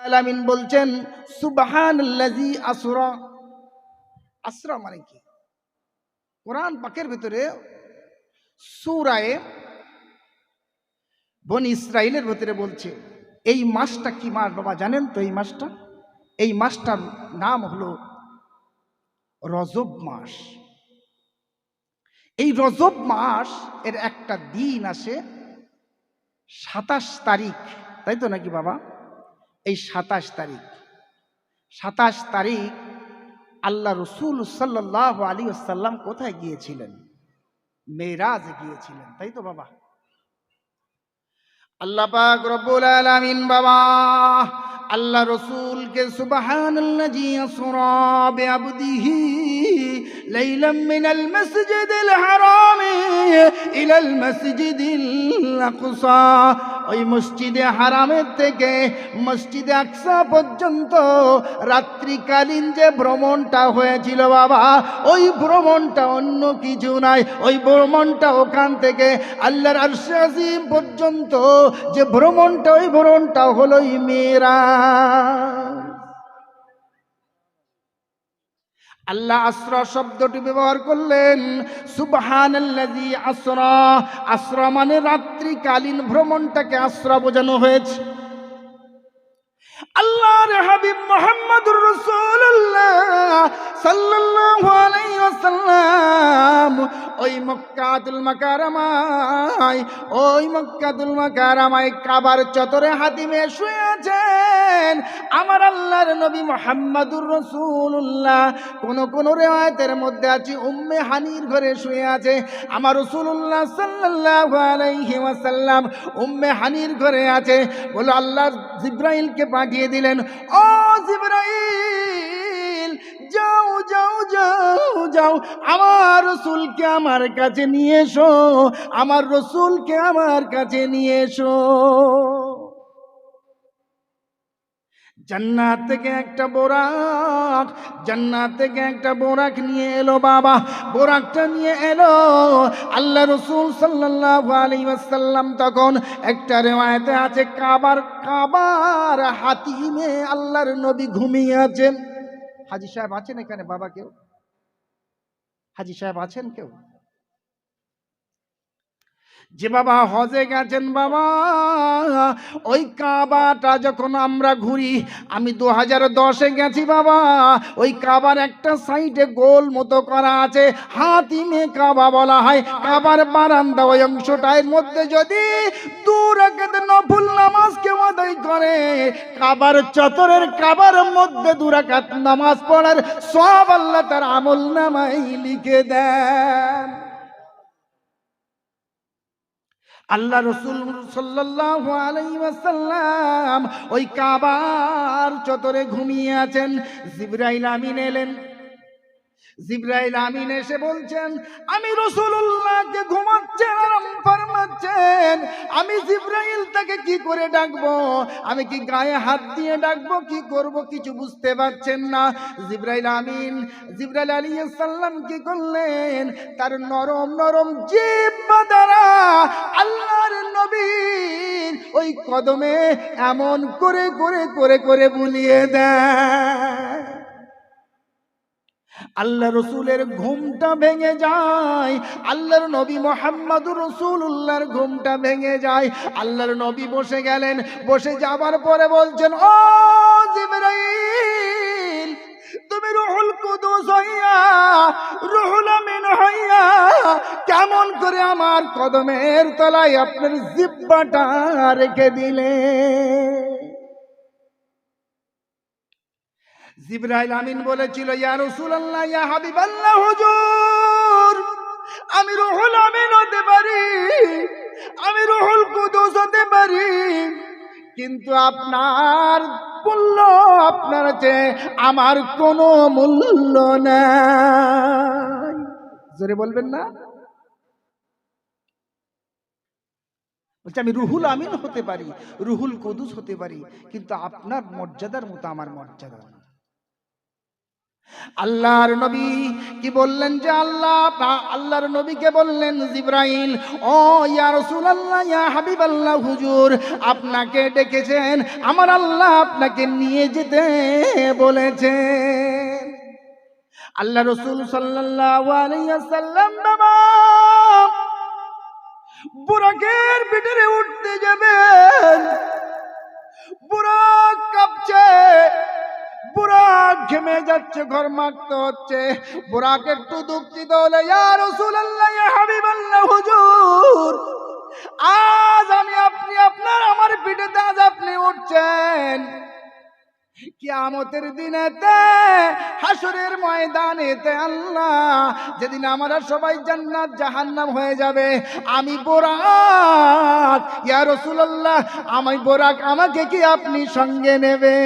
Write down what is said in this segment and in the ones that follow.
আলামিন বলছেন সুবহানাল্লাযী আসরা। আসরা মানে কি? কোরআন পাকের ভিতরে সূরায়ে বনি ইসরাইলের ভিতরে বলছে এই মাসটা কি মাস বাবা জানেন তো? এই মাসটার নাম হলো রজব মাস। এই রজব মাস এর একটা দিন আসে ২৭ তারিখ, তাই তো নাকি বাবা? এই ২৭ তারিখ আল্লাহ রসুল সাল্লাল্লাহু আলাইহি ওয়াসাল্লাম কোথায় গিয়েছিলেন? মেরাজে গিয়েছিলেন, তাই তো বাবা? আল্লাহ পাক রব্বুল আলামিন বাবা আল্লাহ রসুলকে সুবহানাল্লাযী আসরা বিআবদিহি লাইলাম মিনাল মাসজিদিল হারাম ইলাল মাসজিদিল আকসা, ওই মসজিদে হারামের থেকে মসজিদে আকসা পর্যন্ত রাত্রিকালীন যে ভ্রমণটা হয়েছিল বাবা, ওই ভ্রমণটা অন্য কিছু নাই। ওই ভ্রমণটা ওখান থেকে আল্লাহর আরশে আজিম পর্যন্ত যে ভ্রমণটা, ওই ভ্রমণটা হলো মেরাজ। আল্লাহ আসরা শব্দটি ব্যবহার করলেন সুবহানাল্লাযী আসরা। আসরা মানে রাত্রিকালীন ভ্রমণটাকে আসরা বোঝানো হয়েছে। আল্লাহর হাবিব মুহাম্মদুর রাসূলুল্লাহ সাল্লাল্লাহু আলাইহি ওয়াসাল্লাম ওই মক্কাতুল মুকাররমায় কাবার চত্বরে হাতিমে শুয়ে আছেন আমার আল্লাহর নবী মুহাম্মদুর রাসূলুল্লাহ। কোন রিওয়ায়াতের মধ্যে আছে উম্মে হানির ঘরে শুয়ে আছে আমার রাসূলুল্লাহ সাল্লাল্লাহু আলাইহি ওয়াসাল্লাম। উম্মে হানির ঘরে আছে বলে আল্লাহ জিবরাইলকে পাঠিয়ে দিলেন, ও জিবরাইল যাও যাও যাও যাও আমার রাসূলকে আমার কাছে নিয়ে এসো, আমার রাসূলকে আমার কাছে নিয়ে এসো। জান্নাত থেকে একটা বোরাক নিয়ে এলো বাবা। বোরাকটা নিয়ে এলো আল্লাহ রাসূল সাল্লাল্লাহু আলাইহি ওয়াসাল্লাম। তখন একটা রিওয়ায়াতে আছে কাবার হাতিমে আল্লাহর নবী ঘুমিয়ে আছেন। হাজী সাহেব আছেন এখানে বাবা? কেউ হাজী সাহেব আছেন কেউ? যে বাবা হজে গেছেন বাবা, ওই কাবাটা যখন আমরা ঘুরি, আমি 2010-এ গেছি বাবা, ওই কাবার একটা সাইডে গোল মতো করা আছে, হাতিমে কাবা বলা হয়। কাবার বারান্দা ওই অংশটার মধ্যে যদি 2 রাকাত নফল নামাজ কেউ আদায় করে, কাবার চত্বরের কাবার মধ্যে 2 রাকাত নামাজ পড়ার সওয়াব আল্লাহ তার আমলনামায় লিখে দেন। আল্লাহ রাসূল সাল্লাল্লাহু আলাইহি ওয়াসাল্লাম ওই কাবার চত্বরে ঘুমিয়ে আছেন। জিবরাইল আমিন এলেন। জিবরাইল আমিন এসে বলছেন, আমি রাসূলুল্লাহকে ঘুমাচ্ছেন আরাম ফরমাচ্ছেন, আমি জিবরাইল তাকে কি করে ডাকবো? আমি কি গায়ে হাত দিয়ে ডাকবো? কি করব কিছু বুঝতে পারছেন না। জিবরাইল আলাইহিস সালাম কি করলেন? তার নরম নরম জিহ্বা দ্বারা আল্লাহর নবীর ওই কদমে এমন করে করে করে করে বুলিয়ে দেয়। আল্লাহ রসুলের ঘুমটা ভেঙে যায়। আল্লাহর নবী মুহাম্মদুর রাসূলুল্লাহর ঘুমটা ভেঙে যায়। আল্লাহর নবী বসে গেলেন। বসে যাবার পরে বলছেন, ও জিবরাইল, তুমি রুহুল কুদুস হইয়া, রুহুল আমিন হইয়া কেমন করে আমার কদমের তলায় আপনার জিহ্বাটা রেখে দিলেন? জিবরাইল আমিন বলেছিল, ইয়া রাসূলুল্লাহ, ইয়া হাবিবাল্লাহ, হুজুর, আমি রুহুল আমিন হতে পারি, আমি রুহুল কুদুস হতে পারি, কিন্তু আপনার মূল্য, আপনার চেয়ে আমার কোনো মূল্য নাই। জোরে বলবেন না? বলছে আমি রুহুল আমিন হতে পারি, রুহুল কুদুস হতে পারি, কিন্তু আপনার মর্যাদার মতো আমার মর্যাদা না। আল্লাহর নবী কি বললেন যে আল্লাহর নবীকে বললেন জিবরাইল, ও ইয়া রাসূলুল্লাহ, ইয়া হাবিবাল্লাহ, হুজুর আপনাকে ডেকেছেন, আমার আল্লাহ আপনাকে নিয়ে যেতে বলেছেন। আল্লাহ রাসূল সাল্লাল্লাহু আলাইহি ওয়াসাল্লাম বাবা বুরাকের পিঠে উঠতে যাবেন, বুরাক কাঁপছে, বুরাক ঘেমে যাচ্ছে, ঘর্মাক্ত হচ্ছে। বুরাক একটু দুঃখিত হলে, ইয়া রাসূলুল্লাহ, ইয়া হাবিবাল্লাহ, হুজুর আজ আপনি আমার পিঠেতে আজ আপনি উঠছেন, কিয়ামতের দিনেতে, হাসরের ময়দানেতে আল্লাহ যেদিন আমরা সবাই জান্নাত জাহান্নাম হয়ে যাবে, আমি বুরাক, ইয়া রাসূলুল্লাহ আমি বুরাক, আমাকে কি আপনি সঙ্গে নেবে?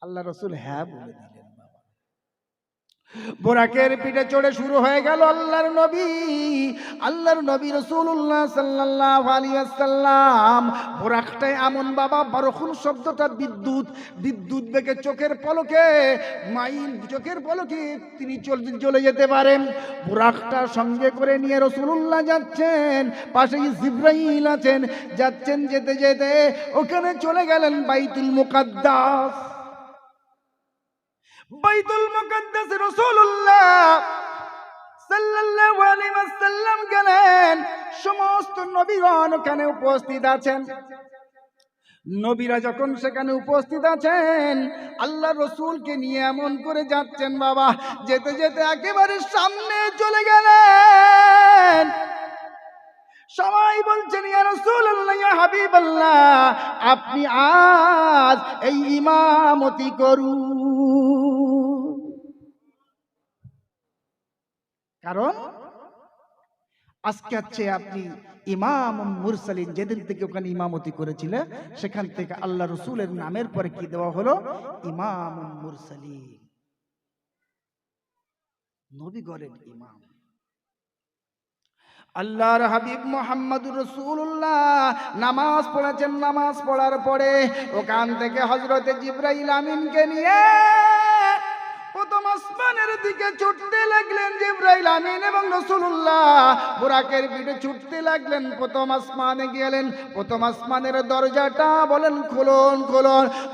আল্লাহ রাসূল হ্যাঁ বলে দিলেন। বুরাকের পিঠে চড়ে শুরু হয়ে গেল আল্লাহর নবী রাসূলুল্লাহ সাল্লাল্লাহু আলাইহি ওয়াসাল্লাম। বুরাকটাই এমন বাবা, বারখুন শব্দটা বিদ্যুৎ বেগে চোখের পলকে তিনি চলে যেতে পারেন। বুরাকটা সঙ্গে করে নিয়ে রাসূলুল্লাহ যাচ্ছেন, পাশে জিবরাইল আছেন, যাচ্ছেন, যেতে যেতে ওখানে চলে গেলেন বাইতুল মুকাদ্দাস। বাইতুল মুকাদ্দাস রাসূলুল্লাহ সাল্লাল্লাহু আলাইহি ওয়াসাল্লাম গেলেন, সমস্ত নবীগণ ওখানে উপস্থিত আছেন। নবীরা যখন সেখানে উপস্থিত আছেন, আল্লাহ রাসূলকে নিয়ে এমন করে যাচ্ছেন বাবা, যেতে যেতে একেবারে সামনে চলে গেলেন। সবাই বলছেন, ইয়া রাসূলুল্লাহ, ইয়া হাবিবাল্লাহ, আপনি আজ এই ইমামতি করুন। কারণ আজকে হচ্ছে আপনি ইমাম মুরসালিন, যেদিন থেকে ওখানে ইমামতি করেছিলেন সেখান থেকে আল্লাহ রাসূলের নামের পরে কি দেওয়া হলো? ইমাম মুরসালিন, নবীগণের ইমাম। আল্লাহর হাবিব মুহাম্মদুর রাসূলুল্লাহ নামাজ পড়েছেন। নামাজ পড়ার পরে ওখান থেকে হযরতে জিবরাইল আমিনকে নিয়ে প্রথম আসমানের দিকে ছুটতে লাগলেন। জিবরাইল আমিন এবং রাসূলুল্লাহ বুরাকের পিঠে ছুটতে লাগলেন। প্রথম আসমানে গেলেন, প্রথম আসমানের দরজাটা বলেন খুলুন।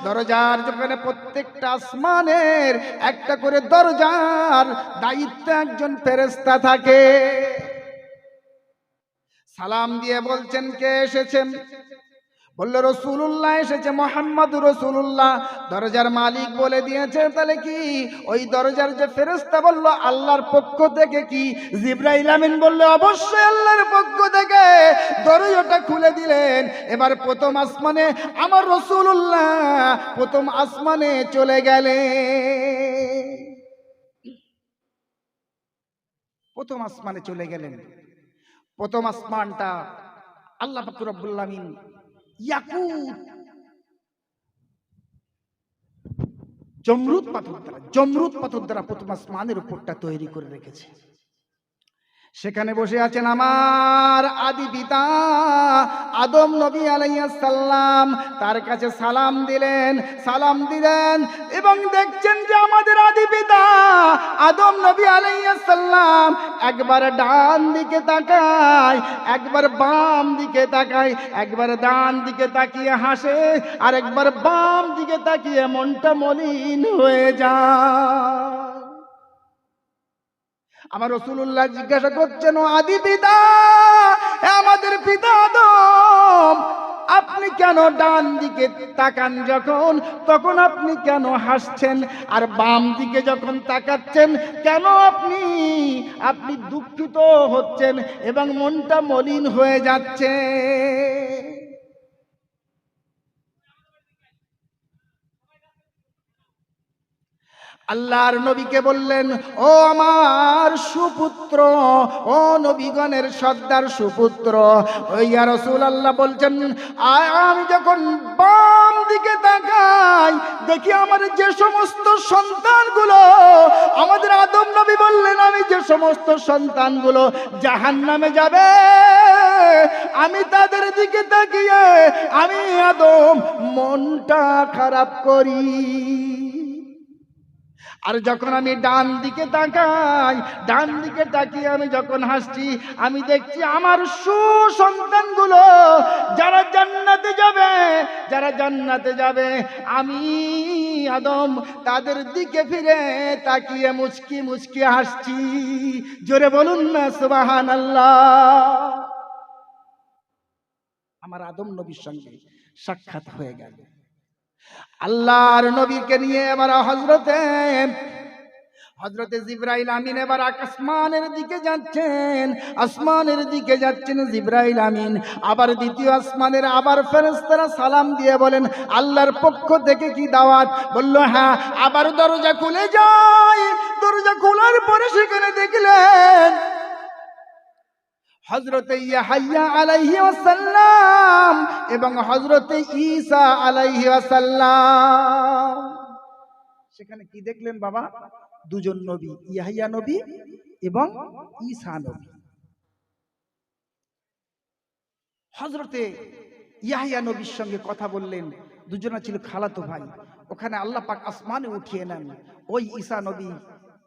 দরজার যেখানে প্রত্যেকটা আসমানের একটা করে দরজার দায়িত্বে একজন ফেরেশতা থাকে। সালাম দিয়ে বলছেন, কে এসেছেন? বললো রাসূলুল্লাহ এসেছে, মুহাম্মদুর রাসূলুল্লাহ। দরজার মালিক বলে দিয়েছে, তাহলে কি ওই দরজার যে ফেরেশতা বললো আল্লাহর পক্ষ থেকে কি? জিবরাইল আমিন বললো অবশ্যই আল্লাহর পক্ষ থেকে। দরজাটা খুলে দিলেন। এবার প্রথম আসমানে আমার রাসূলুল্লাহ প্রথম আসমানে চলে গেলেন। প্রথম আসমানে চলে গেলেন। প্রথম আসমানটা আল্লাহ পাক রব্বুল আলামিন ইয়াকুত জমরুদ পাথর দ্বারা প্রথম আসমানের উপরটা তৈরি করে রেখেছে। সেখানে বসে আছেন আমার আদি পিতা আদম নবী আলাইহিস সালাম। তার কাছে সালাম দিলেন এবং দেখছেন যে আমাদের আদি পিতা আদম নবী আলাইহিস সালাম একবার ডান দিকে তাকায়, একবার বাম দিকে তাকায়, একবার ডান দিকে তাকিয়ে হাসে, আর একবার বাম দিকে তাকিয়ে মনটা মলিন হয়ে যায়। আমার রাসূলুল্লাহ জিজ্ঞাসা করছেন, ও আদি পিতা, আমাদের পিতা আদম, আপনি কেন ডান দিকে তাকান যখন, তখন আপনি কেন হাসছেন? আর বাম দিকে যখন তাকাচ্ছেন কেন আপনি দুঃখিত হচ্ছেন এবং মনটা মলিন হয়ে যাচ্ছে? আল্লাহর নবীকে বললেন, ও আমার সুপুত্র, ও নবীগণের সর্দার সুপুত্র, ইয়া রাসূলুল্লাহ বলছেন, আমি যখন বাম দিকে তাকাই দেখি আমার যে সমস্ত সন্তানগুলো, আমাদের আদম নবী বললেন, আমি যে সমস্ত সন্তানগুলো জাহান্নামে যাবে আমি তাদের দিকে তাকিয়ে আমি আদম মনটা খারাপ করি। আর যখন আমি ডান দিকে তাকাই, ডান দিকে তাকিয়ে আমি যখন হাসছি, আমি দেখছি আমার সুসন্তানগুলো যারা জান্নাতে যাবে, যারা জান্নাতে যাবে, আমি আদম তাদের দিকে ফিরে তাকিয়ে মুচকি মুচকি হাসছি। জোরে বলুন না সুবহানাল্লাহ। আমার আদম নবীর সঙ্গে সাক্ষাৎ হয়ে গেল। আল্লাহর নবীকে নিয়ে এবার হযরতে জিবরাইল আমিন এবার আসমানের দিকে যাচ্ছেন, আসমানের দিকে যাচ্ছেন জিবরাইল আমিন। আবার দ্বিতীয় আসমানের আবার ফেরেশতারা সালাম দিয়ে বলেন, আল্লাহর পক্ষ থেকে কি দাওয়াত? বলল হ্যাঁ। আবার দরজা খুলে যায়, দরজা খোলার পরে সেখানে দেখলেন হযরতে ইয়াহইয়া আলাইহিস সালাম এবং হযরতে ঈসা আলাইহিস সালাম। সেখানে কি দেখলেন বাবা? দুজন নবী, ইয়াহইয়া নবী এবং ঈসা নবী। হযরতে ইয়াহইয়া নবীর সঙ্গে কথা বললেন, দুজনা ছিল খালাতো ভাই। ওখানে আল্লাহ পাক আসমানে উঠিয়ে নেন ওই ঈসা নবী,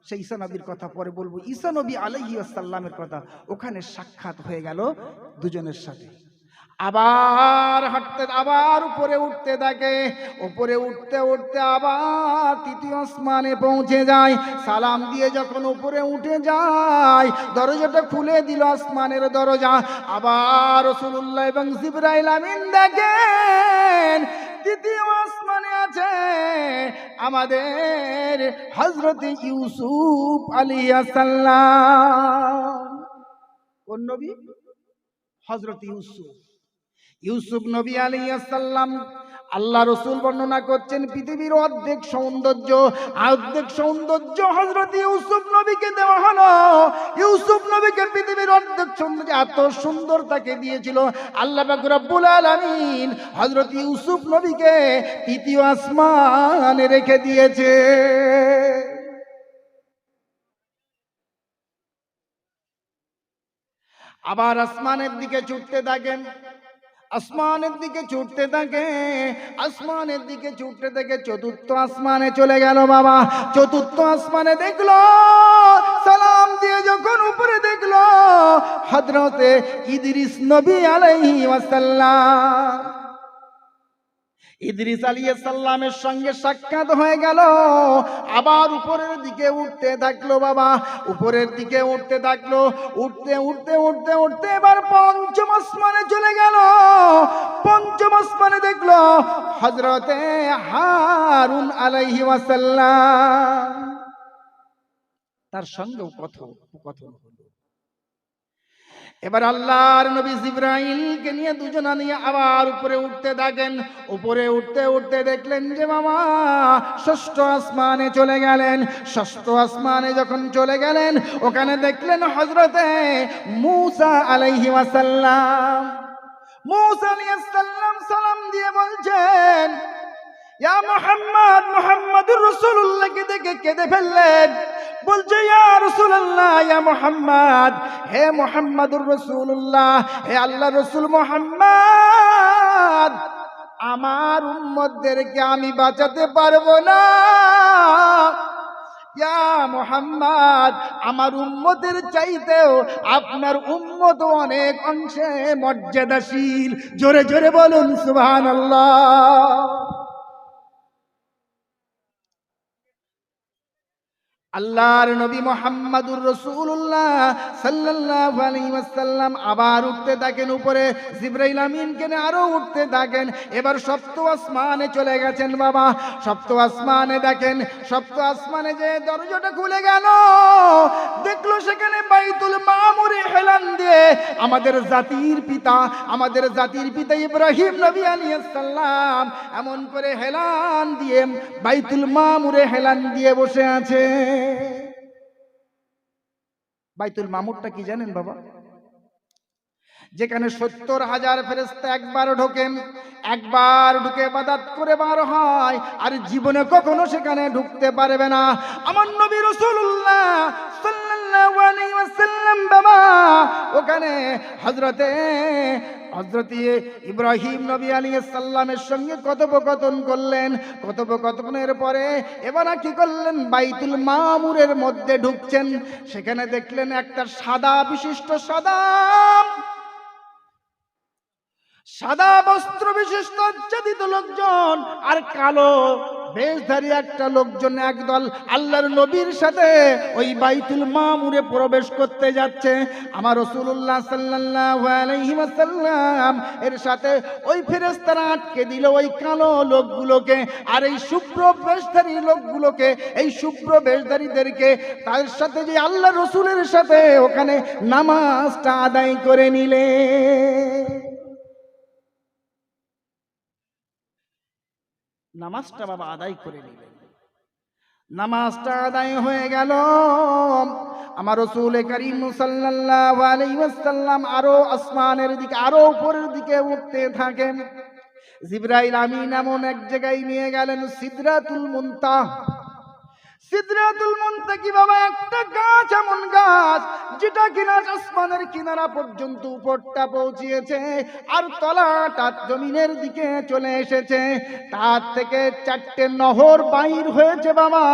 সেই ঈসা নবীর কথা পরে বলবো, ঈসা নবী আলাইহিস সালামের কথা। ওখানে সাক্ষাৎ হয়ে গেল দুজনের সাথে। আবার হাঁটতে, আবার উপরে উঠতে থাকে, উপরে উঠতে উঠতে আবার তৃতীয় আসমানে পৌঁছে যায়। সালাম দিয়ে যখন উপরে উঠে যায়, দরজাটা খুলে দিল আসমানের দরজা। আবার রাসূলুল্লাহ এবং জিবরাইল আমিন দেখেন তৃতীয় আসমানে আছে আমাদের হযরত ইউসুফ আলাইহিস সালাম। কোন নবী? হযরত ইউসুফ। ইউসুফ নবী আলাইহিস সালাম, আল্লাহ রাসূল বর্ণনা করছেন পৃথিবীর অর্ধেক সৌন্দর্য হযরত ইউসুফ নবীকে দেওয়া হলো। ইউসুফ নবীকে পৃথিবীর অর্ধেক সৌন্দর্য, এত সুন্দর তাকে দিয়েছিল আল্লাহ পাক রব্বুল আলামিন। হযরত ইউসুফ নবীকে তৃতীয় আসমানে রেখে দিয়েছে। আবার আসমানের দিকে ছুটতে থাকেন, আসমানের দিকে ছুটতে থাকে, আসমানের দিকে ছুটতে থাকে। চতুর্থ আসমানে চলে গেল বাবা। চতুর্থ আসমানে দেখলো, সালাম দিয়ে যখন উপরে দেখলো হযরতে ইদ্রিস নবী আলাইহিস সালাম, ইদ্রিস আলাইহিস সালামের সঙ্গে সাক্ষাৎ হয়ে গেল। আবার উপরের দিকে উঠতে থাকলো বাবা, উপরের দিকে উঠতে থাকলো। উঠতে উঠতে উঠতে উঠতে এবার পঞ্চম আসমানে চলে গেল। পঞ্চম আসমানে দেখলো হযরতে হারুন আলাইহিস সালাম, তার সঙ্গেও কথোপকথন হলো। এবার আল্লাহর নবী জিবরাইলকে নিয়ে দুজনা নিয়ে আবার উপরে উঠতে থাকেন। উপরে উঠতে উঠতে দেখলেন যে মামা ষষ্ঠ আসমানে চলে গেলেন। ষষ্ঠ আসমানে যখন চলে গেলেন, ওখানে দেখলেন হযরতে মূসা আলাইহিস সালাম। মূসা আলাইহিস সালাম সালাম দিয়ে বলছেন, ইয়া মুহাম্মদ, মুহাম্মাদুর রাসূলুল্লাহকে দেখে কেঁদে ফেললেন। বলছে ইয়া রাসূলুল্লাহ, ইয়া মুহাম্মদ, হে মুহাম্মাদুর রাসূলুল্লাহ, হে আল্লাহর রাসূল মুহাম্মদ, আমার উম্মতদেরকে আমি বাঁচাতে পারবো না। ইয়া মুহাম্মদ, আমার উম্মতের চাইতেও আপনার উম্মত অনেক অংশে মর্যাদাশীল। জোরে জোরে বলুন সুবহানাল্লাহ। আল্লাহর নবী মুহাম্মাদুর রাসূলুল্লাহ সাল্লাল্লাহু আলাইহি ওয়াসাল্লাম আবার উঠতে থাকেন উপরে। জিবরাইল আমিনকে নিয়ে আরো উঠতে থাকেন। এবার সপ্ত আসমানে চলে গেছেন বাবা। সপ্ত আসমানে দেখেন, সপ্ত আসমানে যে দরজাটা খুলে গেল, দেখলো সেখানে বাইতুল মামুরে হেলান দিয়ে আমাদের জাতির পিতা ইব্রাহিম নবী আলাইহিস সালাম এমন করে হেলান দিয়ে বাইতুল মামুরে হেলান দিয়ে বসে আছে। বাইতুল মামুরটা কি জানেন বাবা? যেখানে 70,000 ফেরেশতা একবার ঢোকেন, একবার ঢুকে ইবাদত করে বার হয়, আর জীবনে কখনো সেখানে ঢুকতে পারবে না। আমার নবী রাসূলুল্লাহ সাল্লাল্লাহু সাল্লাল্লাহু আলাইহি ওয়াসাল্লাম বাবা ওখানে হযরতে ইব্রাহিম নবী আলাইহিস সালামের সঙ্গে কথোপকথন করলেন। কথোপকথনের পরে এবার কি করলেন, বাইতুল মামুরের মধ্যে ঢুকছেন। সেখানে দেখলেন একটা সাদা বিশিষ্ট সাদা বস্ত্র বিশিষ্ট আচ্ছাদিত লোকজন আর কালো বেশধারী একটা লোকজন একদল আল্লাহর নবীর সাথে ওই বাইতুল মামুরে প্রবেশ করতে যাচ্ছে। আমার রাসূলুল্লাহ সাল্লাল্লাহু আলাইহি ওয়াসাল্লাম এর সাথে ওই ফেরেশতারা আটকে দিল ওই কালো লোকগুলোকে, আর এই শুভ্র বেশধারী লোকগুলোকে, এই শুভ্র বেশধারীদেরকে তার সাথে যে আল্লাহর রাসূলের সাথে ওখানে নামাজটা আদায় করে নিলে। নামাজটা বাবা আদায় করে নিলেন। নামাজটা আদায় হয়ে গেল। আমার রাসূল করিম সাল্লাল্লাহু আলাইহি ওয়াসাল্লাম আরো আসমানের দিকে, আরো উপরের দিকে উঠতে থাকেন। জিবরাইল আমিন এমন এক জায়গায় নিয়ে গেলেন, সিদরাতুল মুনতাহা। সিদরাতুল মুনতাহা কি বাবা, একটা গাছ, এমন গাছ যেটা কিনা আসমানের কিনারা পর্যন্ত উপরটা পৌঁছিয়েছে আর তলাটা জমিনের দিকে চলে এসেছে। তার থেকে চারটে নহর বাইর হয়েছে বাবা।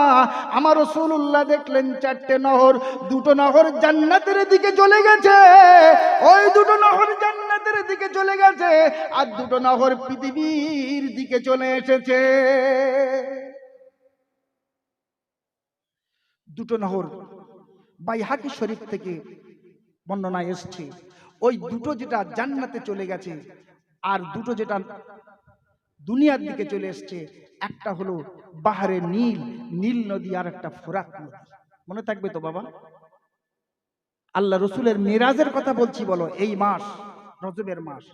আমার রাসূলুল্লাহ দেখলেন চারটে নহর, দুটো নহর জান্নাতের দিকে চলে গেছে, ওই দুটো নহর জান্নাতের দিকে চলে গেছে, আর দুটো নহর পৃথিবীর দিকে চলে এসেছে। দুটো নহর বাইহাকি শরীফ থেকে বর্ণনা এসছে। ওই দুটো যেটা জান্নাতে চলে গেছে আর দুটো যেটা দুনিয়ার দিকে চলে এসছে, একটা হলো বাহারে নীল নদী, আর একটা ফোরাত নদী। মনে থাকবে তো বাবা? আল্লাহ রসুলের মেরাজের কথা বলছি, বলো এই মাস রজবের মাস।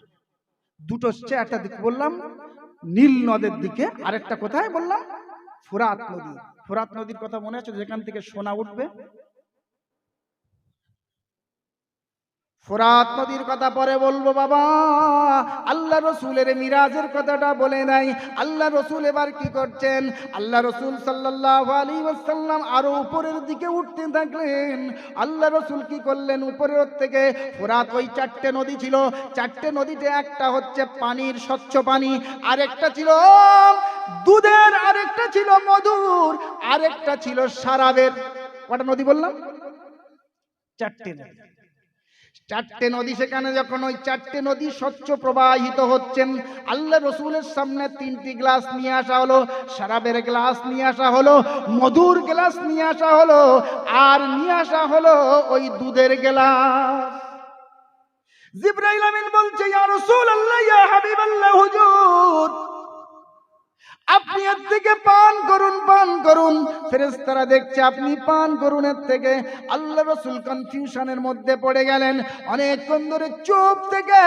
দুটো হচ্ছে, একটা দিক বললাম নীল নদের দিকে, আরেকটা কোথায় বললাম? ফোরাত নদী। ফোরাত নদীর কথা মনে আছে? যেখান থেকে সোনা উঠবে। ফোরাত নদীর কথা পরে বলবো বাবা, আল্লাহ রসুলের মিরাজের কথাটা বলে নাই। আল্লাহ রসুল এবার কি করছেন? আল্লাহ রসুল সাল্লাল্লাহু আলাইহি ওয়াসাল্লাম আরো উপরের দিকে উঠতে থাকলেন। আল্লাহ রসুল কি করলেন? উপরের থেকে ফোরাত, ওই চারটে নদী ছিল, চারটে নদীতে একটা হচ্ছে পানির, স্বচ্ছ পানি, আরেকটা ছিল দুধের, আরেকটা ছিল মধুর, আরেকটা ছিল শরাবের। কটা নদী বললাম? চারটে নদী। চারটে নদী। সেখানে যখন ওই চারটে নদী স্বচ্ছ প্রবাহিত হচ্ছেন, আল্লাহ রসুলের সামনে তিনটি গ্লাস নিয়ে আসা হলো, শরাবের গ্লাস নিয়ে আসা হলো, মধুর গ্লাস নিয়ে আসা হলো, আর নিয়ে আসা হলো ওই দুধের গ্লাস। জিবরাইল আমিন বলছে, ইয়া রাসূলুল্লাহ, ইয়া হাবিবাল্লাহ, হুজুর আপনি এর থেকে পান করুন, পান করুন। ফেরেশতারা দেখছে আপনি পান করুন এর থেকে। আল্লাহ রাসূল কনফিউশনের মধ্যে পড়ে গেলেন। অনেকক্ষণ ধরে চুপ থেকে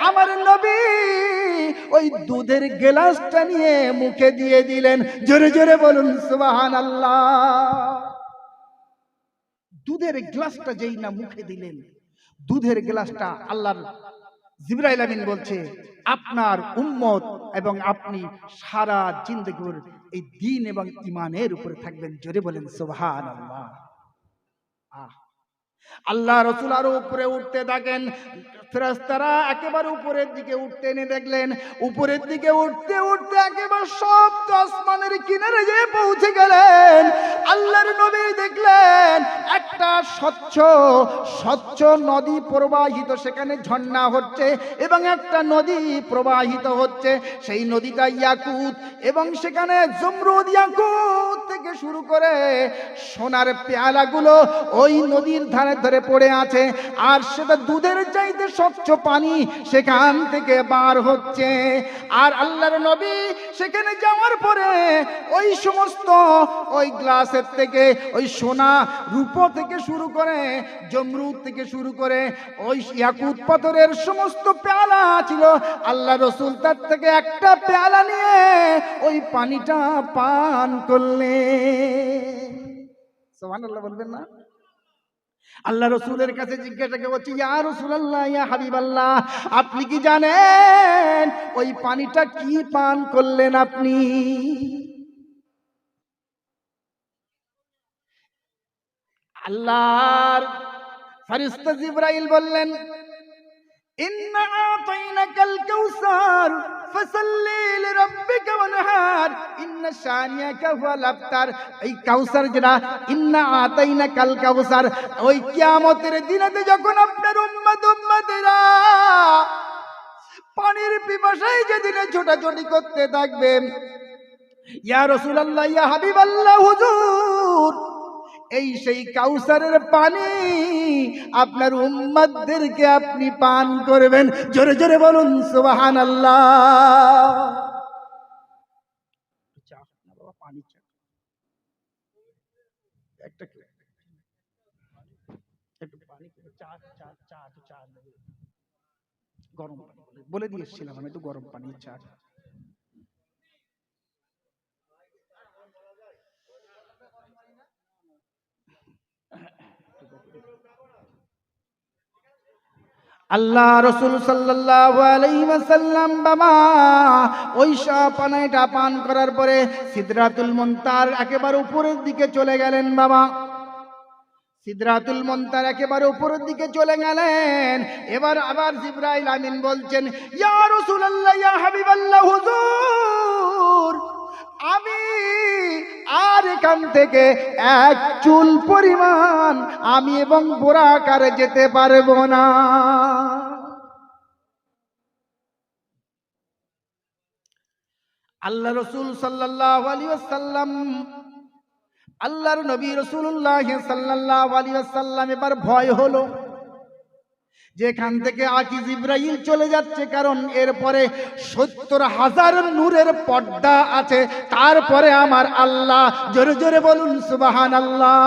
আমার নবী ওই দুধের গ্লাসটা নিয়ে মুখে দিয়ে দিলেন। জোরে জোরে বলুন সুবহানাল্লাহ। দুধের গ্লাসটা যেই না মুখে দিলেন, দুধের গ্লাসটা আল্লাহর জিবরাইল আমিন বলছে, আপনার উম্মত এবং আপনি সারা জিন্দেগীর এই দ্বীন এবং ঈমানের উপরে থাকবেন। জোরে বলেন সুবহানাল্লাহ। আল্লাহ রাসূল আরো উপরে উঠতে থাকেন। ফেরেশতারা একেবারে উপরের দিকে উঠতে এনে দেখলেন, উপরের দিকে উঠতে উঠতে একেবারে সপ্ত আসমানের কিনারে যেয়ে পৌঁছে গেলেন। আল্লাহর নবী দেখলেন একটা স্বচ্ছ নদী প্রবাহিত, সেখানে ঝর্ণা হচ্ছে এবং একটা নদী প্রবাহিত হচ্ছে। সেই নদীটা ইয়াকুত, এবং সেখানে জমরুদ, ইয়াকুত থেকে শুরু করে সোনার পেয়ালাগুলো ওই নদীর ধারে ধরে পড়ে আছে, আর সেটা দুধের চাইতে স্বচ্ছ পানি সেখান থেকে বার হচ্ছে। আর আল্লাহর নবী সেখানে যাওয়ার পরে ওই সমস্ত ওই গ্লাসের থেকে, ওই সোনা রূপো থেকে শুরু করে, জমরুদ থেকে শুরু করে ওই ইয়াকুত পাথরের সমস্ত পেয়ালা ছিল, আল্লাহ রসুল তার থেকে একটা পেয়ালা নিয়ে ওই পানিটা পান করলেন। সুবহানাল্লাহ বলবেন না? আল্লাহ রসুলের কাছে জিজ্ঞাসা করছি, ইয়া রাসূলুল্লাহ, ইয়া হাবিবাল্লাহ, আপনি কি জানেন ওই পানিটা কি পান করলেন আপনি? আল্লাহর ফেরেশতা জিবরাইল বললেন, ইন্না আতাইনাকাল কাউসার ফাসাল্লি লিরাব্বিকা ওয়ানহার ইন্না শানিয়াকা হুয়াল আবতার। এই কাউসার যেটা, ইন্না আতাইনাকাল কাউসার, ওই কিয়ামতের দিনেতে যখন আপনার উম্মতেরা পানির পিপাসায় যেদিনে ছোটাছুটি করতে থাকবে, ইয়া রাসূলুল্লাহ, ইয়া হাবিবাল্লাহ, হুজুর, এই সেই কাউসারের পানি আপনার উম্মতদেরকে আপনি পান করবেন। জোরে জোরে বলুন সুবহানাল্লাহ। পানি চা একটা একটু পানি চা চা চা চা গরম পানি বলে দিয়েছিলাম আমি, তো গরম পানি চা। আল্লাহ রসুল সাল্লাল্লাহু আলাইহি ওয়াসাল্লাম বাবা ওই পানিটা পান করার পরে সিদরাতুল মুনতাহার একেবারে উপরের দিকে চলে গেলেন বাবা। সিদরাতুল মুনতাহার একেবারে উপরের দিকে চলে গেলেন। এবার আবার জিবরাইল আমিন বলছেন, ইয়া রাসূলুল্লাহ, ইয়া হাবিবাল্লাহ, হুজুর, আমি আর এখান থেকে এক চুল পরিমাণ আমি এবং বোরাকারে যেতে পারবো না। আল্লাহ রসুল সাল্লাল্লাহু আলাইহি ওয়াসাল্লাম, আল্লাহর নবী রাসূলুল্লাহ সাল্লাল্লাহু আলাইহি ওয়াসাল্লাম এবার ভয় হলো যেখান থেকে আকি জিবরাইল চলে যাচ্ছে, কারণ এরপরে ৭০,০০০ নূরের পর্দা আছে, তারপরে আমার আল্লাহ। জোরে জোরে বলুন সুবহানাল্লাহ।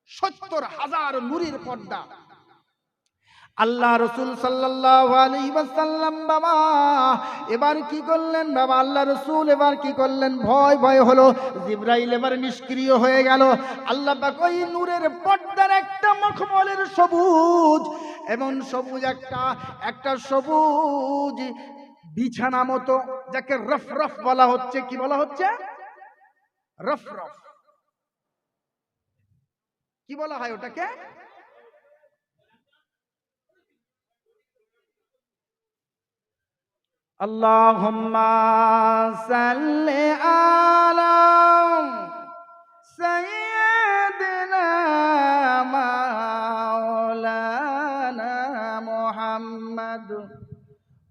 ৭০,০০০ নূরের পর্দা। আল্লাহ রসুল সাল্লাল্লাহু আলাইহি ওয়াসাল্লাম বাবা এবার কি করলেন বাবা, আল্লাহ রসুল এবার কি করলেন, ভয় ভয় হলো। জিবরাইল এবার নিষ্ক্রিয় হয়ে গেল। আল্লাহ পাক ওই নূরের পর্দার একটা মখমলের সবুজ, এবং সবুজ একটা সবুজ বিছানা মতো, যাকে রফ রফ বলা হচ্ছে। কি বলা হচ্ছে? রফ রফ। কি বলা হয় ওটাকে? আল্লাহুম্মা সাল্লি আলা সাইয়্যিদিনা মাওলানা মুহাম্মদ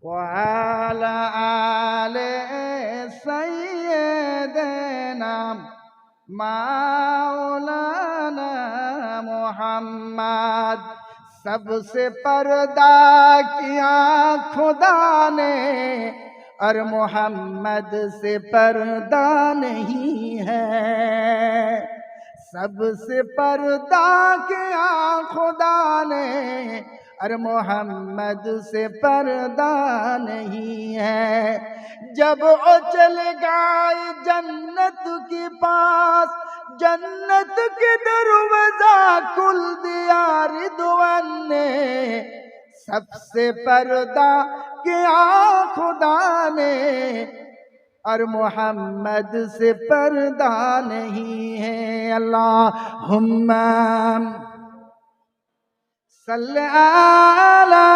ওয়া আলা আলি সাইয়্যিদিনা মাওলানা মুহাম্মদ। सबसे पर्दा किया खुदा ने और मोहम्मद से पर्दा नहीं है। सबसे पर्दा किया खुदा ने और मोहम्मद से पर्दा नहीं है। जब वो चले गए जन्नत के पास, जन्नत के दरवाजा खुल दिया रिदवान ने। सबसे पर्दा किया खुदा ने और मोहम्मद से पर्दा नहीं है। अल्लाहुम्मा सल्ली अला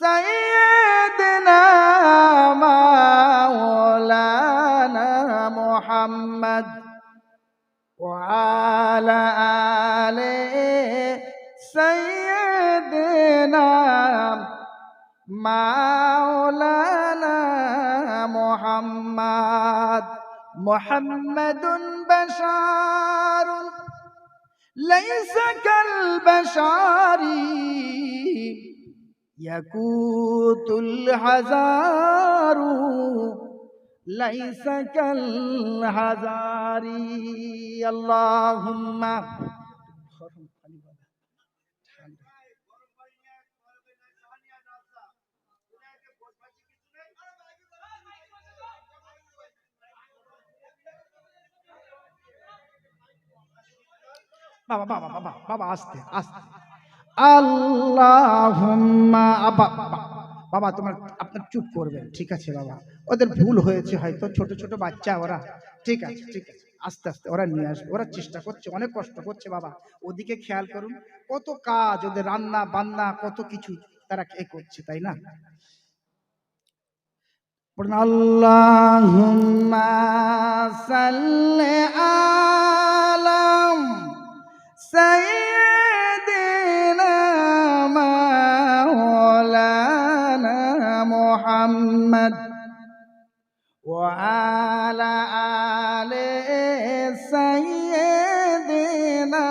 सय्यिदिना मौलाना मुहम्मद व अला आले सय्यिदिना मौलाना मुहम्मद। मुहम्मदुन बशारुन लैसा कल बशारी यकूतुल हजारू लैसा कल हजारी। अल्लाहुम्मा বাবা বাবা বাবা বাবা আস্তে আস্তে। আল্লাহুম্মা বাবা তোমার আপনার চুপ করবেন, ঠিক আছে বাবা, ওদের ভুল হয়েছে হয়তো, ছোট ছোট বাচ্চা ওরা, ঠিক আছে ঠিক আছে। আস্তে আস্তে ওরা নিয়ে আসবে, ওরা চেষ্টা করছে, অনেক কষ্ট করছে বাবা। ওদিকে খেয়াল করুন, কত কাজ, ওদের রান্না বান্না কত কিছু তারা কে করছে, তাই না? আল্লাহুম্মা সাল্লি আলাম সাইয়্যিদিনা মাওলানা মুহাম্মদ ওয়া আলা আলি সাইয়্যিদিনা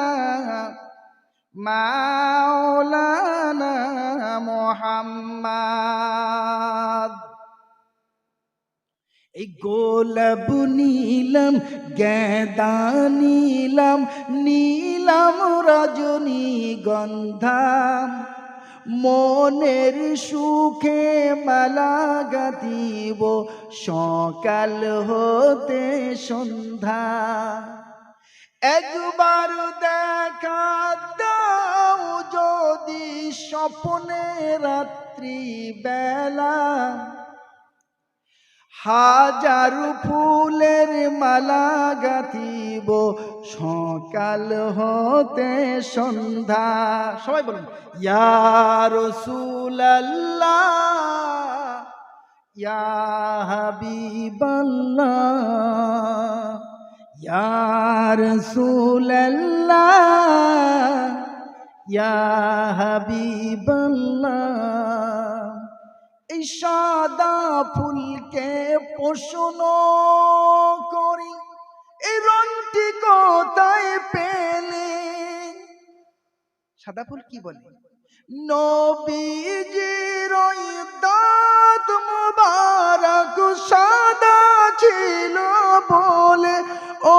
মাওলানা মুহাম্মদ। এই গোলাপ নীলাম, গেঁদা নীলাম, নীলাম রজনীগন্ধা, মনের সুখে মালা গাঁথিব সকাল হতে সন্ধ্যা। একবার দেখা দাও যদি স্বপ্নে রাত্রি বেলা, হাজার ফুলের মালা গাঁথিব সকাল হতে সন্ধ্যা। সবাই বলুন ইয়া রাসূলুল্লাহ ইয়া হাবিবাল্লাহ ইয়া রাসূলুল্লাহ ইয়া হাবিবাল্লাহ। এই সাদা ফুলকে প্রশ্ন করি, এই রংটি কোথায় পেলে? সাদা ফুল কি বলে? নবীজির ওই দাঁত মুবারক সাদা ছিল বলে, ও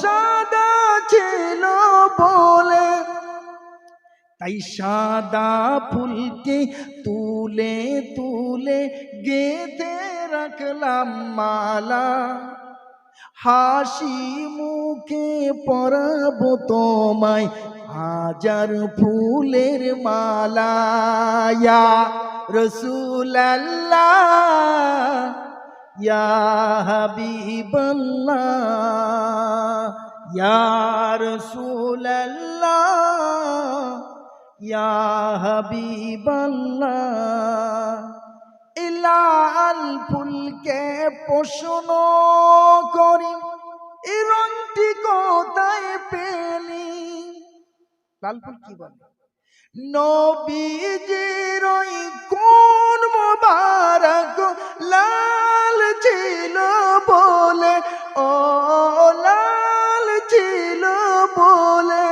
সাদা ছিল বলে, তাই সাদা ফুলকে তুলে তুলে গেঁথে রাখলাম মালা, হাসি মুখে পরাবো তোমায় হাজার ফুলের মালা। ইয়া রাসূলুল্লাহ ইয়া হাবিবাল্লাহ ইয়া রাসূলুল্লাহ ইয়া হাবিবাল্লাহ। লাল ফুলকে প্রশ্ন করি, এই রংটি কোথায় পেলি? লাল ফুল কি বলে? নবীজির ওই কোন মুবারক লাল ছিল বলে, ও লাল ছিল বলে,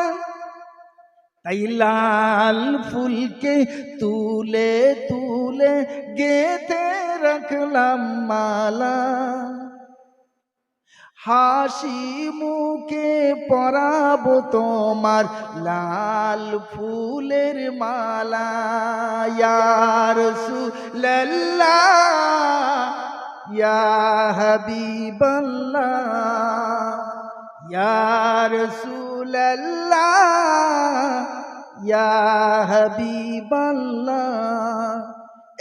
তাই লাল ফুলকে তুলে তুলে গেঁথে রাখলাম মালা, হাসি মুখে পরাবো তোমার লাল ফুলের মালা। ইয়া রাসূলুল্লাহ ইয়া হাবিবাল্লাহ ইয়া রাসূলুল্লাহ ইয়া হাবিবাল্লাহ।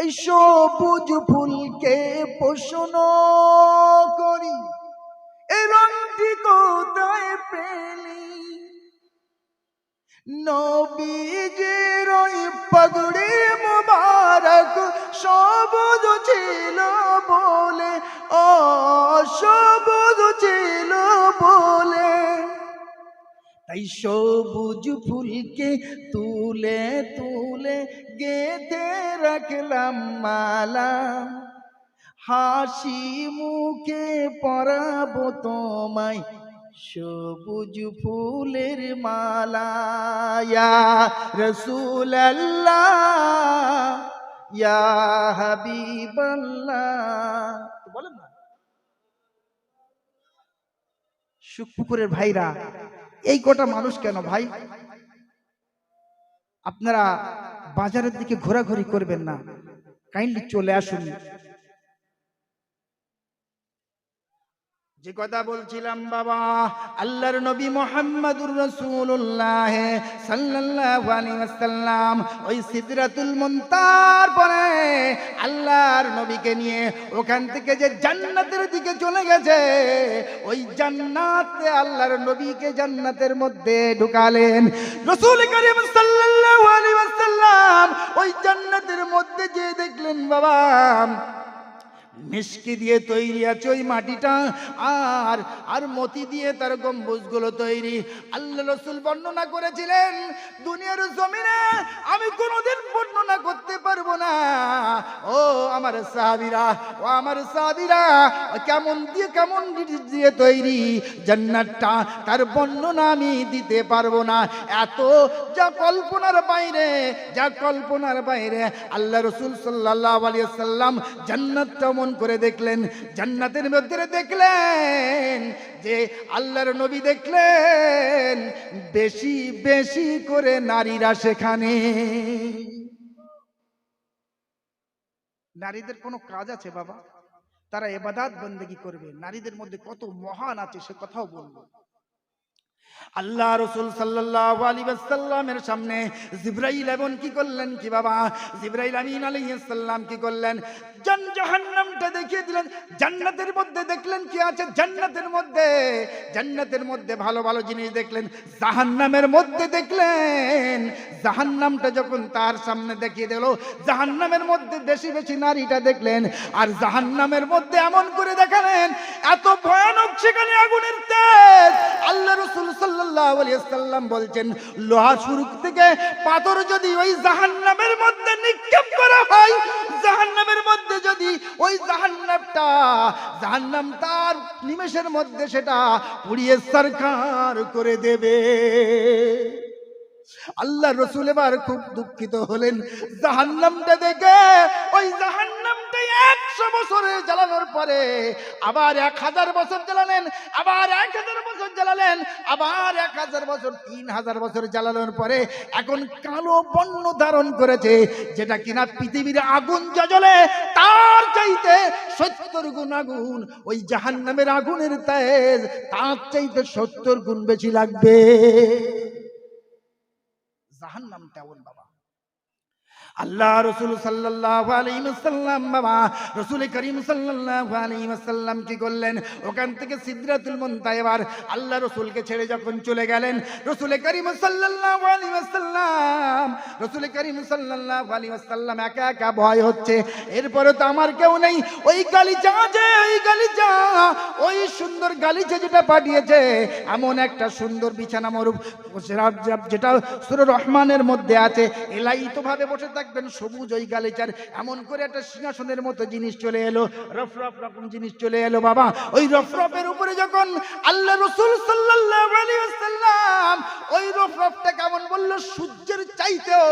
এই সবুজ ফুলকে প্রশ্ন করি, এই রংটি কোথায় পেলি? নবীজির ওই পাগড়ি মুবারক সবুজ ছিল বলে, ও সবুজ ছিল বলে, তাই সবুজ ফুলকে তুলে তুলে গেঁথে রাখলাম মালা, হাসি মুখে পরাবো তোমায় সবুজ ফুলের মালা। ইয়া রাসূলুল্লাহ ইয়া হাবিবাল্লাহ। বলেন না সুখপুকুরের ভাইরা, এই কটা মানুষ কেন ভাই? আপনারা বাজারের দিকে ঘোরাঘুরি করবেন না, কাইন্ডলি চলে আসুন। যে কথা বলছিলাম বাবা, আল্লাহর নবী মুহাম্মদুর রাসূলুল্লাহ সাল্লাল্লাহু আলাইহি ওয়াসাল্লাম ওই সিদরাতুল মুনতাহার পরে আল্লাহ আল্লাহর নবীকে নিয়ে ওখান থেকে যে জান্নাতের দিকে চলে গেছে, ওই জান্নাতে আল্লাহর নবীকে জান্নাতের মধ্যে ঢুকালেন। রাসূল করিম সাল্লাল্লাহু আলাইহি ওয়াসাল্লাম ওই জান্নাতের মধ্যে যে দেখলেন বাবা মিষ্টি দিয়ে তৈরি আছে ওই মাটিটা, আর আর মতি দিয়ে তার গম্বুজগুলো তৈরি। আল্লাহ রাসূল বর্ণনা করেছিলেন, দুনিয়ার জমিনে আমি কোনোদিন বর্ণনা করতে পারবো না ও আমার সাহাবীরা, ও আমার সাহাবীরা, কেমন দিয়ে তৈরি জান্নাতটা, তার বর্ণনা আমি দিতে পারবো না। এত যা কল্পনার বাইরে, যা কল্পনার বাইরে। আল্লাহ রাসূল সাল্লাল্লাহু আলাইহি ওয়াসাল্লাম জান্নাতটা করে দেখলেন, জান্নাতের মধ্যে দেখলেন যে আল্লাহর নবী দেখলেন বেশি বেশি করে নারীরা সেখানে। নারীদের কোনো কাজ আছে বাবা? তারা ইবাদত বন্দেগী করবে। নারীদের মধ্যে কত মহান আছে সে কথাও বলবো। আল্লাহ রাসূল সাল্লাল্লাহু আলাইহি ওয়াসাল্লামের সামনে জিবরাইল এমন কি করলেন কি বাবা, জিবরাইল আমিন আলাইহিস সালাম কি করলেন, জাহান্নামটা দেখিয়ে দিলেন। জান্নাতের মধ্যে দেখলেন কি আছে, জান্নাতের মধ্যে ভালো ভালো জিনিস দেখলেন। জাহান্নামের মধ্যে দেখলেন, জাহান্নামটা যখন তার সামনে দেখিয়ে দিল, জাহান্নামের মধ্যে বেশি বেশি নারীটা দেখলেন। আর জাহান্নামের মধ্যে এমন করে দেখালেন, এত ভয়ানক সেখানে আগুনের তেজ। আল্লাহ রাসূল সাল্লাল্লাহু আলাইহি ওয়াসাল্লাম বলছেন, লোহা শুরুক থেকে পাথর যদি ওই জাহান্নামের মধ্যে নিক্ষেপ করা হয়, জাহান্নামের মধ্যে যদি ওই জাহান্নাম তার নিমেষের মধ্যে সেটা পুড়িয়ে সরকার করে দেবে। আল্লাহ রাসূল এবার খুব দুঃখিত হলেন জাহান্নামটা দেখে। ওই জাহান্নামটা 100 বছরে জ্বালানোর পরে আবার 1000 বছর জ্বালালেন, আবার 1000 বছর জ্বালালেন, আবার 1000 বছর, 3000 বছর জ্বালানোর পরে এখন কালো বর্ণ ধারণ করেছে, যেটা কিনা পৃথিবীর আগুন জ্বলে তার চাইতে 70 গুণ আগুন। ওই জাহান্নামের আগুনের তেজ তার চাইতে 70 গুণ বেশি লাগবে। জাহান্নামটা এমন বাবা। আল্লাহ রাসূল সাল্লাল্লাহু আলাইহি ওয়াসাল্লাম বাবা, রাসূল করিম সাল্লাল্লাহু আলাইহি ওয়াসাল্লাম কি করলেন, ওখান থেকে সিদরাতুল মুনতাহা এবার আল্লাহ রাসূলকে ছেড়ে যখন চলে গেলেন, রাসূল করিম সাল্লাল্লাহু আলাইহি ওয়াসাল্লাম একা একা ভয় হচ্ছে। এরপরে তো আমার কেউ নেই, ওই গালিচা আছে, ওই সুন্দর গালিচা যেটা পাঠিয়েছে, এমন একটা সুন্দর বিছানা মরুব যেটা সূরা রহমানের মধ্যে আছে, এলাইতো ভাবে বসে থাকবেন সবুজ ওই গালিচার এমন করে একটা সিংহাসনের মতো জিনিস চলে এলো, রফরফ রকম জিনিস চলে এলো বাবা। ওই রফরফের উপরে যখন আল্লাহ রাসূল সাল্লাল্লাহু আলাইহি ওয়াসাল্লাম ওই রফরফটা কেমন বলল, সূর্যের চাইতেও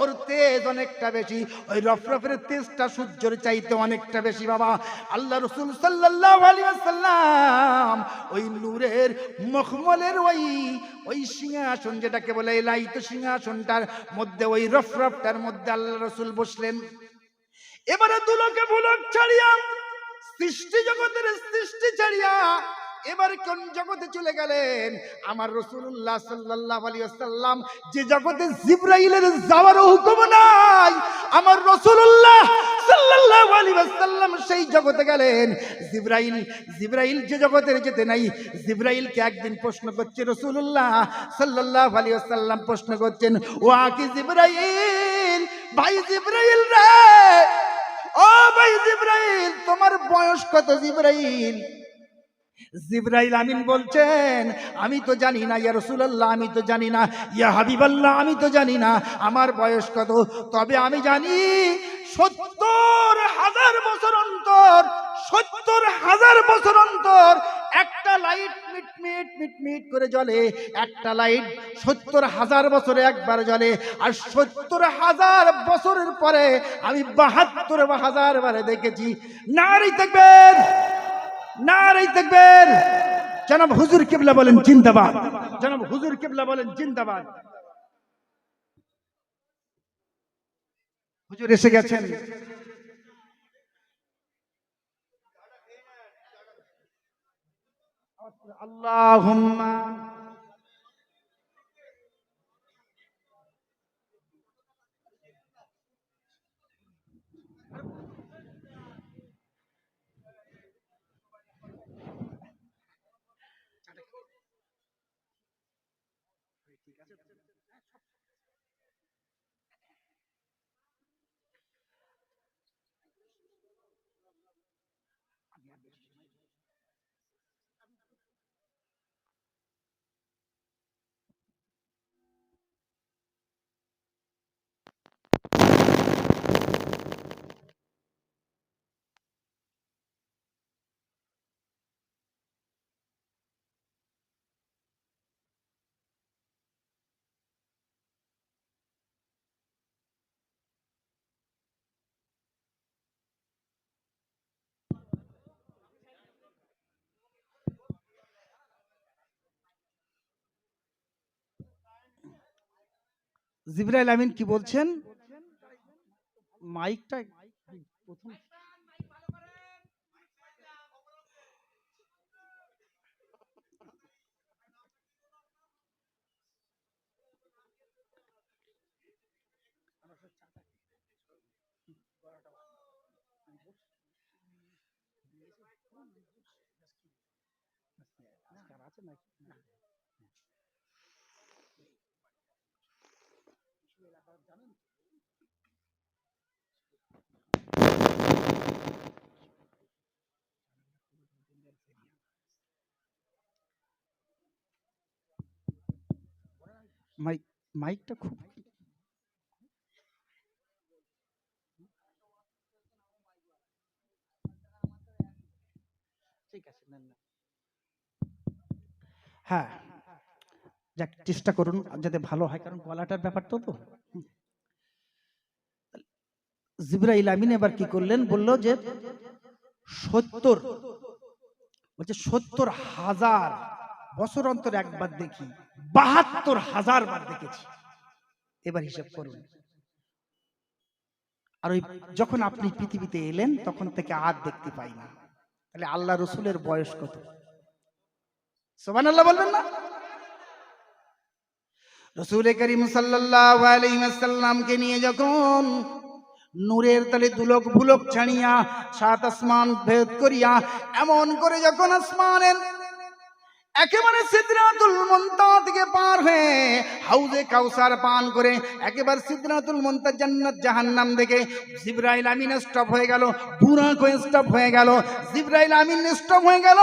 ওর তেজ অনেকটা বেশি, ওই রফরফের তেজটা সূর্যের চাইতে অনেকটা বেশি বাবা। আল্লাহ রাসূল সাল্লাল্লাহু আলাইহি ওয়াসাল্লাম ওই নূরের মখমলের ওই সিংহাসন যেটাকে বলে লাইত সিংহাসনটার মধ্যে, ওই রফরফটার মধ্যে আল্লাহ রাসূল বসলেন। এবারে দুলোকে ভুলক ছাড়িয়া, সৃষ্টি জগতের সৃষ্টি ছাড়িয়া এবার কোন জগতে চলে গেলেন? আমার রাসূলুল্লাহ সাল্লাল্লাহু আলাইহি ওয়াসাল্লাম যে জগতে জিবরাইলের যাওয়ার হুকুম নাই, আমার রাসূলুল্লাহ সাল্লাল্লাহু আলাইহি ওয়াসাল্লাম সেই জগতে গেলেন। জিবরাইল যে জগতে যেতে নাই, জিবরাইলকে একদিন প্রশ্ন করছে রাসূলুল্লাহ সাল্লাল্লাহু আলাইহি ওয়াসাল্লাম, প্রশ্ন করছেন, ও কি জিবরাইল, ভাই জিবরাইল রে, ও ভাই জিবরাইল, তোমার বয়স কত জিবরাইল? জিবরাইল আমিন বলছেন, আমি তো জানি না ইয়া রাসূলুল্লাহ, আমি তো জানি না ইয়া হাবিবাল্লাহ, আমি তো জানি না আমার বয়স কত। তবে আমি জানি 70,000 বছর অন্তর, 70,000 বছর অন্তর একটা লাইট মিটমিট মিটমিট করে জ্বলে। একটা লাইট 70,000 বছরে একবার জ্বলে, আর 70,000 বছরের পরে আমি 72,000 বারে দেখেছি। নারী তাকবীর, নারে তাকবীর। জনাব হুজুর কিবলা বলেন জিন্দাবাদ, জনাব হুজুর কিবলা বলেন জিন্দাবাদ। হুজুর এসে গেছেন। আল্লাহুম্মা জিবরাইল আমিন কি বলছেন? মাইকটা প্রথম মাইকটা খুব ঠিক আছে, নেন না। হ্যাঁ, যাক চেষ্টা করুন যাতে ভালো হয়, কারণ গলাটার ব্যাপারটা তো। জিবরাইল আমিন এবার কি করলেন, বলল যে 70, বলছে 70,000 বছর অন্তর একবার দেখি, 72,000 বার দেখেছি। এবার হিসাব করুন। আর ওই যখন আপনি পৃথিবীতে এলেন তখন থেকে আর দেখতে পাই না। তাহলে আল্লাহ রসুলের বয়স কত? সুবহানাল্লাহ বলবেন না? রসুল করিম সাল্লাল্লাহু আলাইহি ওয়াসাল্লামকে নিয়ে যখন নূরের তলে দুলক বুলক ছাড়িয়া 7 আসমান ভেদ করিয়া এমন করে যখন আসমানের একেবারে সিদরাতুল মুনতাহা থেকে পার হয়ে হাউজে কাউসার পান করে একেবারে সিদরাতুল মুনতাহা জান্নাত জাহান্নাম দেখে জিবরাইল আমিন স্টপ হয়ে গেল, বুরাকও স্টপ হয়ে গেল। জিবরাইল আমিন স্টপ হয়ে গেল,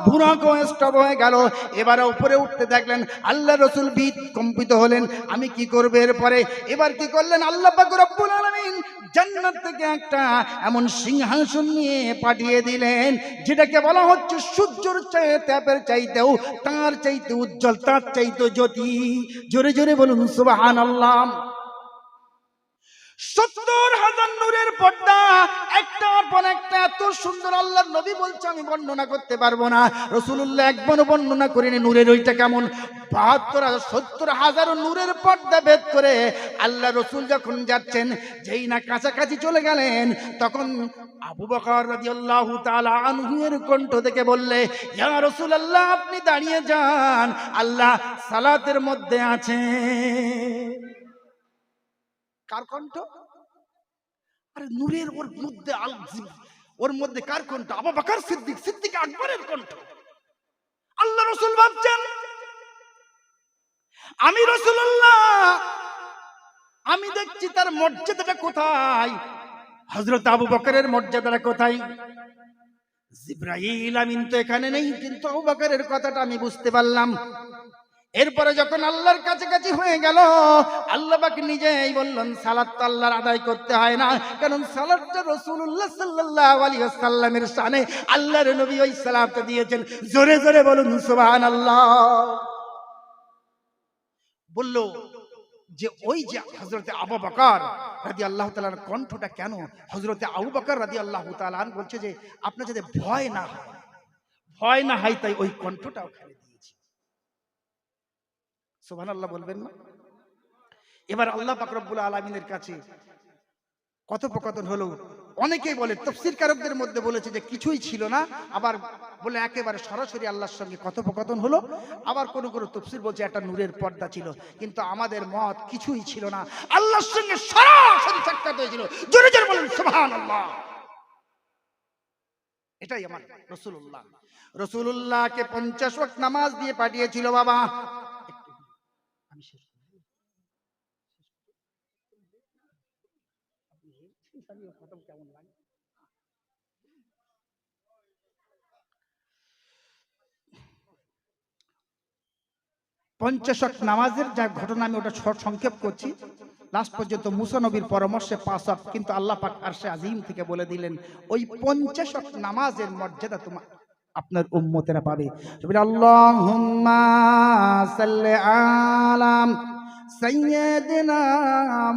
বুরাকও স্টপ হয়ে গেল। এবারে উপরে উঠতে দেখলেন আল্লাহ রসুল ভীত কম্পিত হলেন, আমি কি করব এরপরে? এবার কি করলেন, আল্লাহ পাক রব্বুল আলামিন জান্নাত থেকে একটা এমন সিংহাসন নিয়ে পাঠিয়ে দিলেন যেটাকে বলা হচ্ছে সূর্যের চেয়ে তাপের চাইতেও তার চাইতে উজ্জ্বল, তার চাইতে জ্যোতি। জোরে জোরে বলুন সুবহানাল্লাহ। 70,000 নূরের পর্দা, একটার পর একটা এত সুন্দর। আল্লাহর নবী বলছে আমি বর্ণনা করতে পারবো না। রাসূলুল্লাহ একবারও বর্ণনা করেনি নূরের ওইটা কেমন। 70,000 নূরের পর্দা ভেদ করে আল্লাহ রসুল যখন যাচ্ছেন, যেই না কাছাকাছি চলে গেলেন তখন আবু বকর রাদিয়াল্লাহু তাআলা আনহু এর কণ্ঠ থেকে বললে, ইয়া রাসূলুল্লাহ আপনি দাঁড়িয়ে যান, আল্লাহ সালাতের মধ্যে আছে। কার কণ্ঠ? আরে নূরের ওর মধ্যে ওর মধ্যে কার কণ্ঠ? আবু বকর সিদ্দিক, সিদ্দিক আকবরের কণ্ঠ। আল্লাহ রাসূল ভাবছেন আমি রাসূলুল্লাহ, আমি দেখছি তার মর্যাদাটা কোথায়, হযরত আবু বকরের মর্যাদাটা কোথায়? জিবরাইল আমিন তো এখানে নেই, কিন্তু আবু বকরের কথাটা আমি বুঝতে পারলাম। এরপরে যখন আল্লাহর কাছাকাছি হয়ে গেল, আল্লাহ পাক নিজেই বললেন সালাত তো আল্লাহর আদায় করতে হয় না, কারণ সালাতটা রাসূলুল্লাহ সাল্লাল্লাহু আলাইহি ওয়াসাল্লামের শানে আল্লাহর নবী ওই সালাতটা দিয়েছেন। জোরে জোরে বলুন সুবহানাল্লাহ। বলল যে ওই যে হযরতে আবু বকর রাদিয়াল্লাহু তাআলার কণ্ঠটা কেন? হযরতে আবু বকর রাদিয়াল্লাহু তাআলা বলছে যে আপনার যাতে ভয় না হয়, ভয় না হয় তাই ওই কণ্ঠটা ওখানে দিয়েছি। সুবহানাল্লাহ বলবেন না? এবার আল্লাহ পাক রব্বুল আলামিনের কাছে কথোপকথন হলো। অনেকেই বলে, তাফসীরকারকদের মধ্যে বলেছে যে কিছুই ছিল না, আবার বলে একেবারে সরাসরি আল্লাহর সঙ্গে কথোপকথন হলো। আবার কোন কোন তাফসীর বলছে একটা নূরের পর্দা ছিল, কিন্তু আমাদের মত কিছুই ছিল না, আল্লাহর সঙ্গে সরাসরি সাক্ষাৎ হয়েছিল। জোরে জোরে বলুন সুবহানাল্লাহ। এটাই আমার রাসূলুল্লাহ। রাসূলুল্লাহকে 50 ওয়াক্ত নামাজ দিয়ে পাঠিয়েছিল বাবা। আমি শেষ করব। প্রথম কেমন লাগে? পঞ্চাশ ওয়াক্ত নামাজের যা ঘটনা আমি ওটা সংক্ষেপ করছি। লাস্ট পর্যন্ত মুসা নবীর পরামর্শে 5 ওয়াক্ত, কিন্তু আল্লাহ পাক আরশে আজিম থেকে বলে দিলেন ওই 50 ওয়াক্ত নামাজের মর্যাদা তোমার আপনার উম্মতেরা পাবে। আল্লাহুম্মা সাল্লি আলা সাইয়্যিদিনা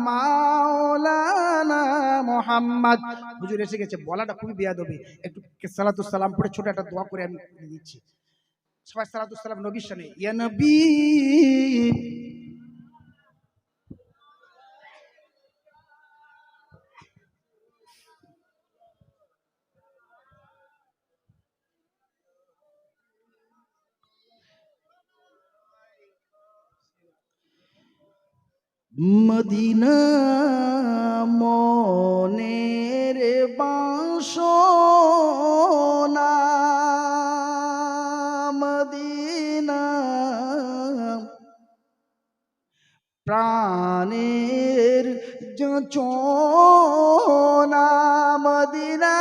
মাওলানা মুহাম্মদ। হুজুর এসে গেছে, বলাটা খুবই বেয়াদবি। একটু সালাতুস সালাম পড়ে ছোট একটা দোয়া করে আমি দিচ্ছি। সবাই সালাতুস সালাম নবীর শানে। ইয়া নবী মদিনা মনের বাসনা, মদিনা প্রাণের যোচনা, মদিনা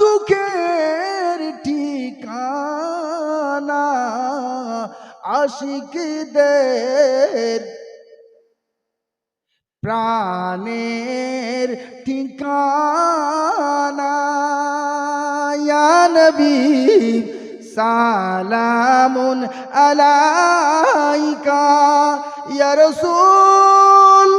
দুঃখের ঠিকানা, আশিকদের প্রাণের ঠিকানা। ইয়া নবী সালামুন আলাইকা, ইয়া রাসূল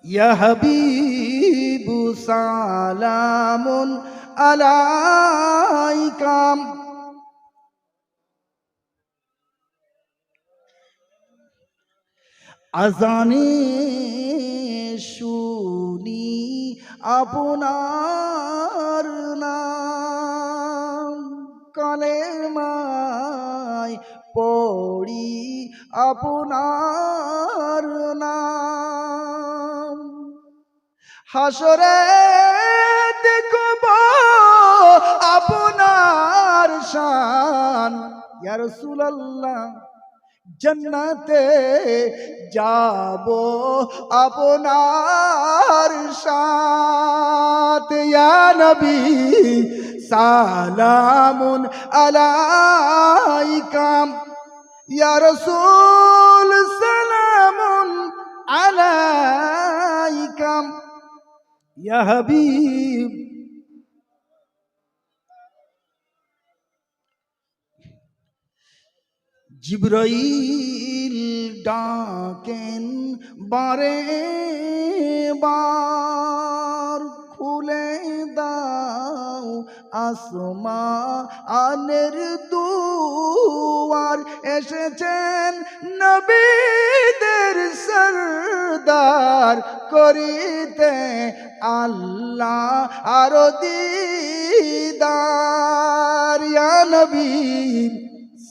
ইয়া হাবিব সালামুন আলাইকা। আজানে শুনি আপনার নাম, কালেমায় পড়ি আপনার নাম, হাসরে দেখব আপনার শান। ইয়া রাসূলুল্লাহ জান্নাতে যাব আপনার সাথে। ইয়া নবী সালামুন আলাইকা, ইয়া রাসূল সালামুন আলাইকা, ইয়া হাবিব। জিবরাইল ডাকেন বারে বার, খুলে দাও আসমানের দুয়ার, এসেছেন নবীদের সরদার, করিতে আল্লাহ আর দিদার। ইয়া নবী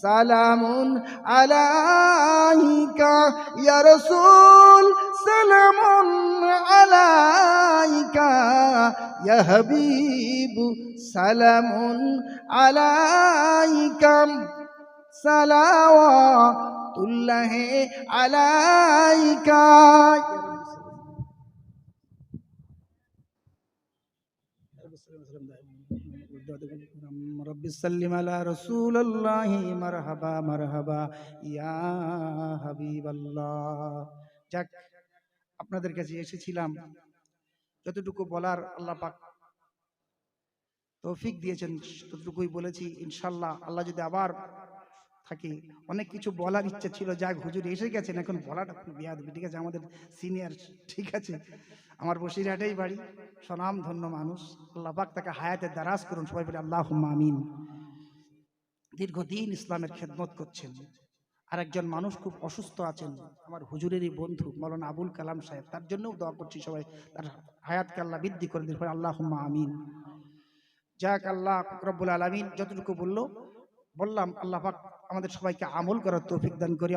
সালামুন আলাইকা, ইয়া রাসূল সালামুন আলাইকা, ইয়া হাবিব সালামুন আলাইকা, সালাওয়াতুল্লাহি আলাইকা। রব্বি সাল্লিম আলা রাসূলিল্লাহি মারহাবা মারহাবা ইয়া হাবিবাল্লাহ। যাক, আপনাদের কাছে এসেছিলাম, যতটুকু বলার আল্লাহ পাক তৌফিক দিয়েছেন ততটুকুই বলেছি। ইনশাআল্লাহ আল্লাহ যদি আবার থাকে, অনেক কিছু বলার ইচ্ছা ছিল, যাক হুজুর এসে গেছেন, এখন বলাটা খুব বেয়াদবি। ঠিক আছে, আমাদের সিনিয়র, ঠিক আছে, আমার বসিরহাটেই বাড়ি, স্বনাম ধন্য মানুষ। আল্লাহ পাক তাকে হায়াতে দারাজ করুন, সবাই বলে আল্লাহুম্মা আমিন। দীর্ঘদিন ইসলামের খেদমত করছেন। আর একজন মানুষ খুব অসুস্থ আছেন, আমার হুজুরেরই বন্ধু মাওলানা আবুল কালাম সাহেব, তার জন্যও দোয়া করছি সবাই, তার হায়াতকে আল্লাহ বৃদ্ধি করে দিন, আল্লাহুম্মা আমিন। যাক, আল্লাহ রব্বুল আলামিন যতটুকু বললাম, আল্লাহ পাক আমাদের সবাইকে আমল করার তৌফিক দান করি।